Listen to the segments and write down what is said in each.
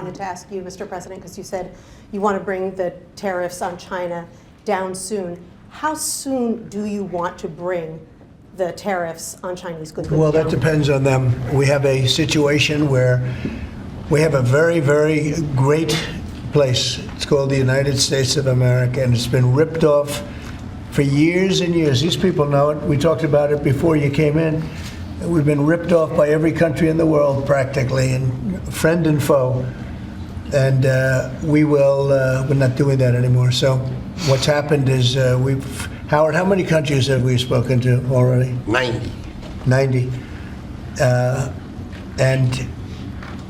wanted to ask you, Mr. President, because you said you want to bring the tariffs on China down soon. How soon do you want to bring the tariffs on Chinese goods down? Well, that depends on them. We have a situation where we have a very, very great place. It's called the United States of America, and it's been ripped off for years and years. These people know it. We talked about it before you came in. We've been ripped off by every country in the world practically, and friend and foe. And we're not doing that anymore. So what's happened is Howard, how many countries have we spoken to already? 90. And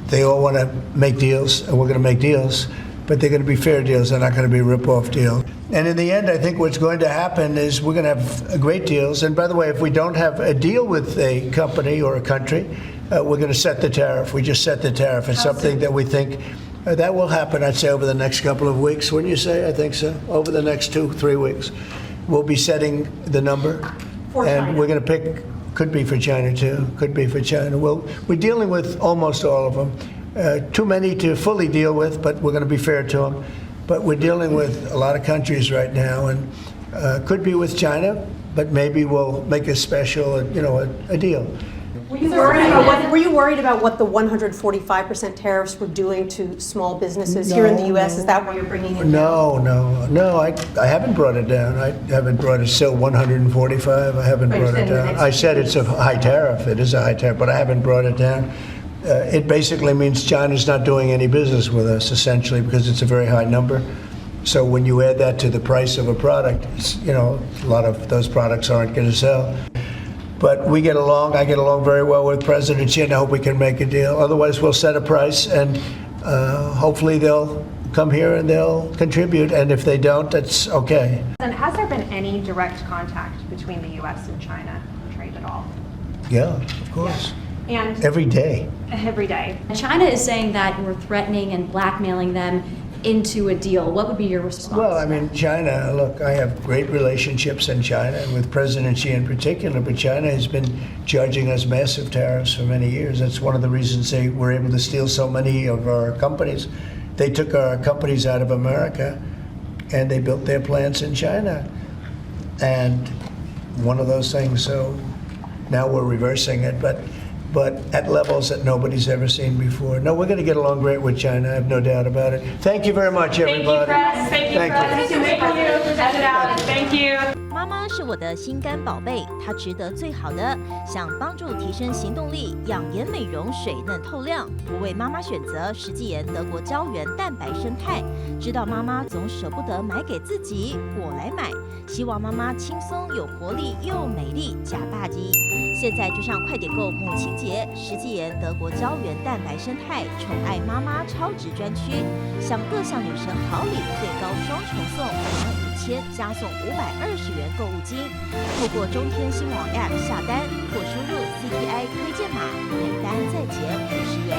they all want to make deals, and we're going to make deals, but they're going to be fair deals. They're not going to be rip-off deals. And in the end, I think what's going to happen is we're going to have great deals. And by the way, if we don't have a deal with a company or a country, we're going to set the tariff. We just set the tariff. It's something that we think that will happen, I'd say, over the next couple of weeks. Wouldn't you say? I think so. Over the next 2-3 weeks. We'll be setting the number. For and China. We're going to pick, could be for China too, could be for China. Well, we're dealing with almost all of them. Too many to fully deal with, but we're going to be fair to them. But we're dealing with a lot of countries right now, and could be with China, but maybe we'll make a special, a deal. Were you worried about what the 145% tariffs were doing to small businesses here in the U.S.? Is that why you're bringing it down? No. I haven't brought it down. I haven't brought it still 145. I haven't brought it down. I said it's a high tariff. It is a high tariff, but I haven't brought it down. It basically means China's not doing any business with us, essentially, because it's a very high number. So when you add that to the price of a product, a lot of those products aren't going to sell. But we get along. I get along very well with President Xi, and I hope we can make a deal. Otherwise, we'll set a price, and hopefully they'll come here and they'll contribute. And if they don't, that's okay. And has there been any direct contact between the U.S. and China on trade at all? Yeah, of course. Yeah. And every day. Every day. China is saying that you're threatening and blackmailing them into a deal. What would be your response? Well, I mean, China, look, I have great relationships in China, and with President Xi in particular, but China has been charging us massive tariffs for many years. That's one of the reasons they were able to steal so many of our companies. They took our companies out of America, and they built their plants in China. And one of those things, so now we're reversing it, but at levels that nobody's ever seen before. No, we're going to get along great with China. I have no doubt about it. Thank you very much, everybody. Thank you, Press. Thank you. 妈妈是我的心肝宝贝，她值得最好的。想帮助提升行动力，养颜美容水嫩透亮，不为妈妈选择实际盐德国胶原蛋白生态。知道妈妈总舍不得买给自己，我来买。希望妈妈轻松有活力又美丽假霸级。现在就上快点购母亲节，实际盐德国胶原蛋白生态宠爱妈妈超值专区，享各项女神好礼，最高双重送，25000加送520元购物金。透过中天新网 App 下单或输入 CTI 推荐码，每单再减50元。